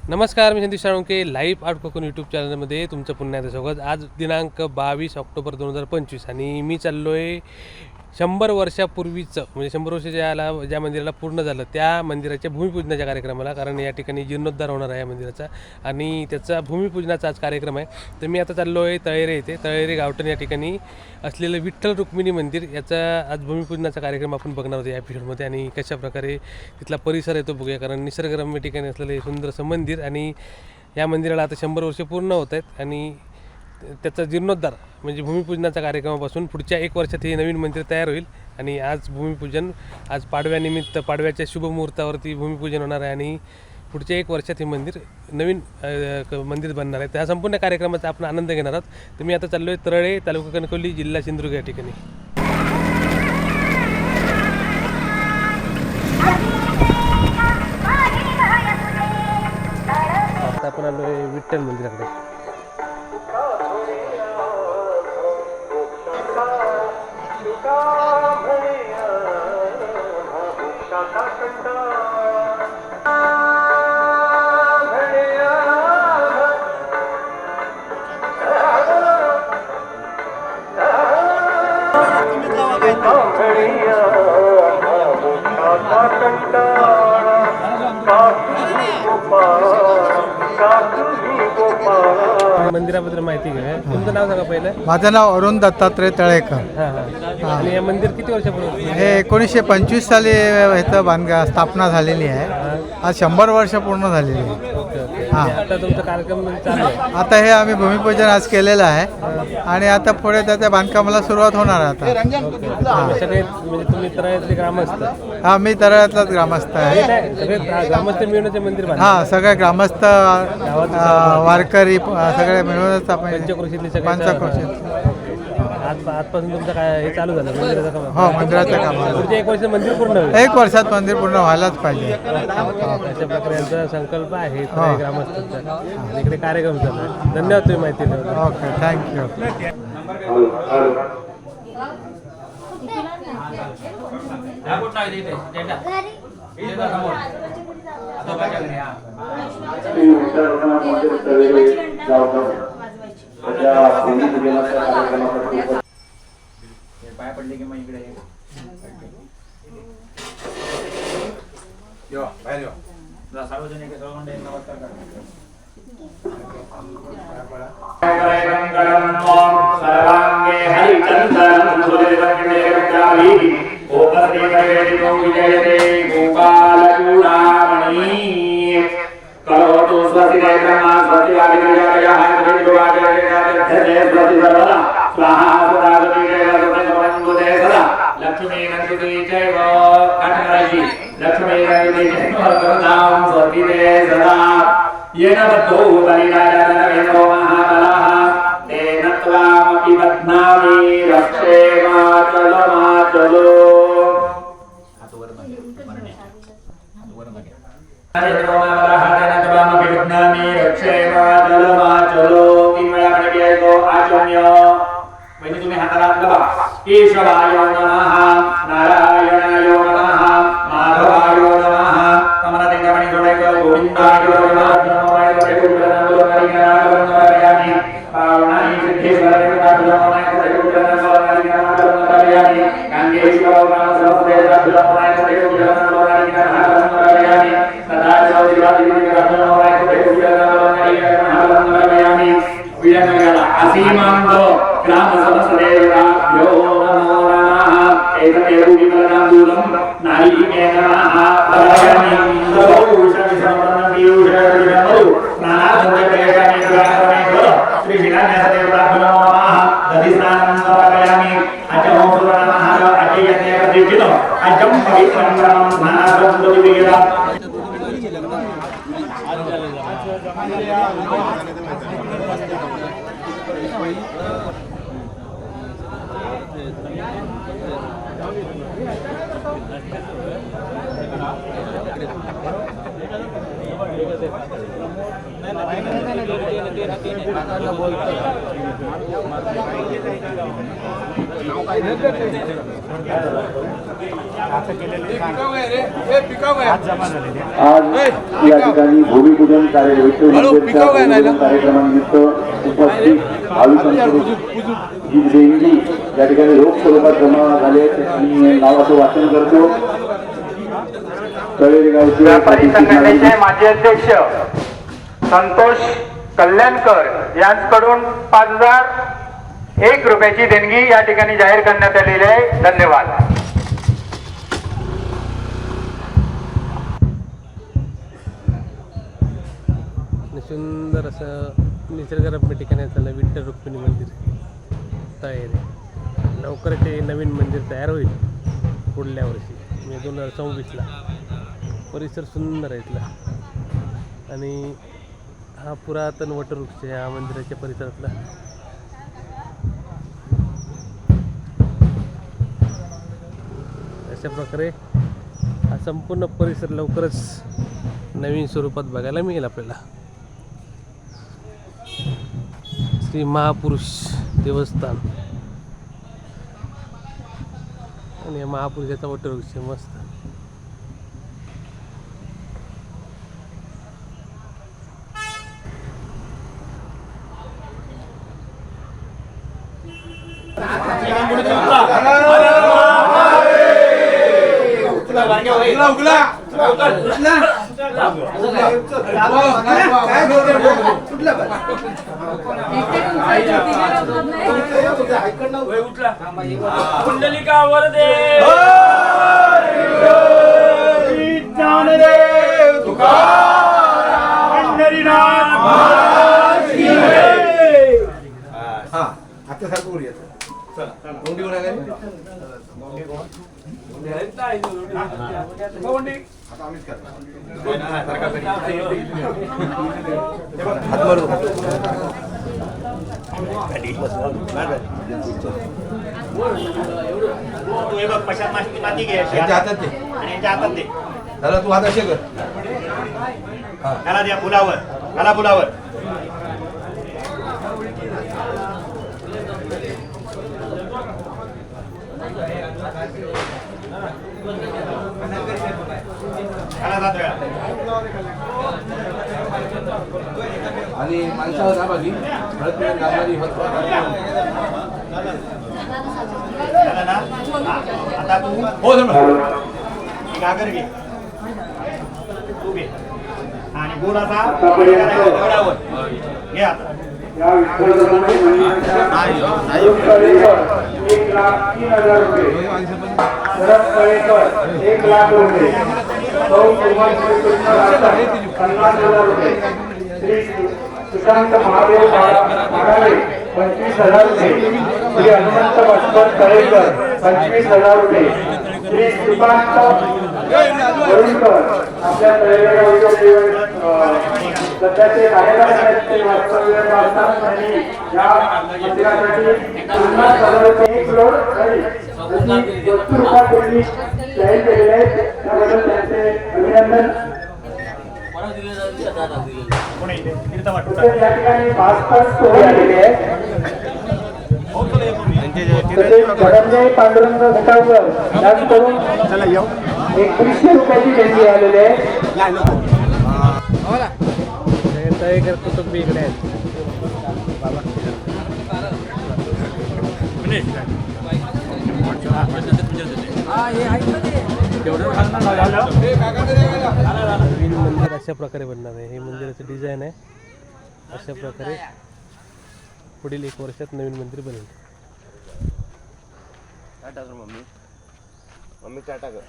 नमस्कार, मी Sandeep Salunke. Live art Konkan YouTube चॅनलमध्ये तुमचं पुन्हा एकदा स्वागत. आज दिनांक 22 ऑक्टोबर 2025 आणि मी चाललो आहे 100 वर्षापूर्वीचं, म्हणजे 100 वर्ष ज्या मंदिराला पूर्ण झालं त्या मंदिराच्या भूमिपूजनाच्या कार्यक्रमाला. कारण या ठिकाणी जीर्णोद्धार होणार आहे या मंदिराचा आणि त्याचा भूमिपूजनाचा आज कार्यक्रम आहे. तर मी आता चाललो आहे तळेरे येथे. तळेरे गावठण या ठिकाणी असलेलं विठ्ठल रुक्मिणी मंदिर, याचा आज भूमिपूजनाचा कार्यक्रम आपण बघणार होतो या एपिसोडमध्ये. आणि कशाप्रकारे तिथला परिसर आहे तो बघूया. कारण निसर्गरम्य ठिकाणी असलेलं हे सुंदरसं मंदिर आणि या मंदिराला आता 100 वर्ष पूर्ण होत आहेत आणि त्याचा जीर्णोद्धार म्हणजे भूमिपूजनाच्या कार्यक्रमापासून पुढच्या 1 वर्षात हे नवीन मंदिर तयार होईल. आणि आज भूमिपूजन, आज पाडव्यानिमित्त, पाडव्याच्या शुभमुहूर्तावरती भूमिपूजन होणार आहे आणि पुढच्या 1 वर्षात हे मंदिर नवीन मंदिर बनणार आहे. त्या संपूर्ण कार्यक्रमाचा आपण आनंद घेणार आहोत. तर मी आता चाललो आहे तळेरे, तालुका कणकवली, जिल्हा सिंधुदुर्ग या ठिकाणी. आता आपण आलो आहे विठ्ठल मंदिराकडे. मंदिराबद्दल माहिती घ्या. तुमचं नाव सांगा पहिलं. माझं नाव अरुण दत्तात्रय तळेकर. आणि हे मंदिर किती वर्षापूर्वी? हे 1925 साली ह्याचं स्थापना झालेली आहे. आज 100 वर्ष पूर्ण झालेली आहे. हां, आता तुमचा कार्यक्रम चालू आहे. आता हे आम्ही भूमिपूजन आज केलेलं आहे आणि आता पुढे त्याच्या बांधकामाला सुरुवात होणार आहे आता. सगळे म्हणजे तुम्ही तळ्यातले ग्रामस्थ? हां, मी तळ्यातलाच ग्रामस्थ आहे. सगळे ग्रामस्थ मिळूनच मंदिर बांधलं? हां, सगळे ग्रामस्थ, वारकरी सगळे मिळूनच आपण पंचक्रोशीतले सगळे. पंचक्रोशीत. आजपासून तुमचं काय हे चालू झालं मंदिराचं काम? हो, मंदिराचं काम. पुढच्या 1 वर्ष मंदिर पूर्ण होईल? 1 वर्षात मंदिर पूर्ण व्हायलाच पाहिजे. अशा प्रकारे यांचा संकल्प आहे ग्रामस्थांचा. इकडे कार्यक्रम चालू आहे. धन्यवाद तुम्ही माहिती दिली. Okay, thank you. पाया पडले की मग इकडे सार्वजनिक नमस्कार सर्वांगे हरिचंदन गोपालचूडामणि करोतु स्वस्ति ब्रह्मा स्वस्ति वाग्देवताः स्वस्ति सर्वदा स्वाहा सदा सदा सदा लक्ष्मी नंदिते चैव काठराजी लक्ष्मी नंदिते चैव करुणां स्वस्ति ते सदा येन बद्धो बलिराजनवेन्द्रो महाबलः तेन त्वामपि बध्नामि रक्षेमाचलमाचलो तुम्ही हाताला लावा. केशवाय नमः, नारायणाय नमः, माधवाय नमः. कमला त्यांच्या पाणी जोडायचं. गोविंदाय नमः, नमोय त्रिपुरारी पावनाई सिद्धेश्वराय नमः, त्रिपुरारी गांगेश्वर नाम सहस्रेन्द्र नमः, त्रिपुरारी सदा शिवाजी नमः, त्रिपुरारी विजयनगरा असीमांतो ग्राम समस्तदेवताभ्यो नमो नमः. एतदेव विमलनामूलं नारीकेन नमः. परमं सर्वभूषणसमर्पणं पीयूषविजमो नानाधर्मप्रेषणेन्द्राणेन्द्र श्री शिलान्यासदेवताभ्यो नमः. दधिस्नानं समर्पयामि. अजं सुवर्णमः अजयते प्रतिष्ठितो अजं पवित्रं ब्रह्मं स्नानार्थं आज या ठिकाणी भूमिपूजन कार्यक्रमानिमित्त उपस्थित भाविकांकडून जी देणगी या ठिकाणी रोख स्वरूपात जमा झाले आणि नावाचं वाचन करतो. व्यापारी संघटनेचे माजी अध्यक्ष संतोष कल्याणकर यांच्याकडून 5,001 रुपयाची देणगी या ठिकाणी जाहीर करण्यात आलेली आहे. धन्यवाद. सुंदर असं निसर्गरम्य ठिकाणी असलेलं विठ्ठल रुक्मिणी मंदिर तयार आहे. लवकरच हे नवीन मंदिर तयार होईल पुढल्या वर्षी म्हणजे 2026ला. परिसर सुंदर आहे इथला आणि हा पुरातन वटवृक्ष आहे या मंदिराच्या परिसरातला. अशा प्रकारे हा संपूर्ण परिसर लवकरच नवीन स्वरूपात बघायला मिळेल आपल्याला. श्री महापुरुष देवस्थान आणि महापुरुषाचा वटवृक्ष मस्त. कुंडलिका वरदे ज्ञानदेव तुकाराम पंढरीनाथ महाराज की जय. आता सारखं करूया. चला कोंडी कोणा काय आता आम्हीच करणार. हात मारू. तू हे बघ पशात माती घे यांच्या हातात दे आणि यांच्या हातात दे. त्याला तू हात असे कर. त्याला द्या फुलावर. त्याला फुलावर. त्याला 7 वेळा. आणि माणसावर ना बाकी हळद पिवळी घालणारी त्याला ना आता तू हो जमलं. ही गागर घे. तू घे आणि गोड असा दगडावर घे. आता या शरद कळेकर 1,00,000 रुपये. सौ कुमार 50,000 रुपये. श्री सुशांत महादेव माडावे 25,000 रुपये. श्री हनुमंत भास्कर कळेकर 25,000 रुपये. श्री सुशांत वरुणकर आपल्या सध्याचे कार्यक्रम वास्तव्य असतात आणि या मंदिरासाठी 50,000 रुपये 1 करोड वस्तू रूपात त्यांनी जाहीर केलेले आहेत. त्याबद्दल त्यांचे अभिनंदन. या ठिकाणी 5 सोहळे आलेले आहेत. धनंजय पांडुरंग घटावकर यांच्याकडून 2100 रुपयाची देणगी आलेली आहे. तळेकर कुटुंबी इकडे आहेत. नवीन मंदिर अशा प्रकारे बनणार आहे. हे मंदिराचं डिझाईन आहे. अशा प्रकारे पुढील 1 वर्षात नवीन मंदिर बनेल. मम्मी टाटा कर.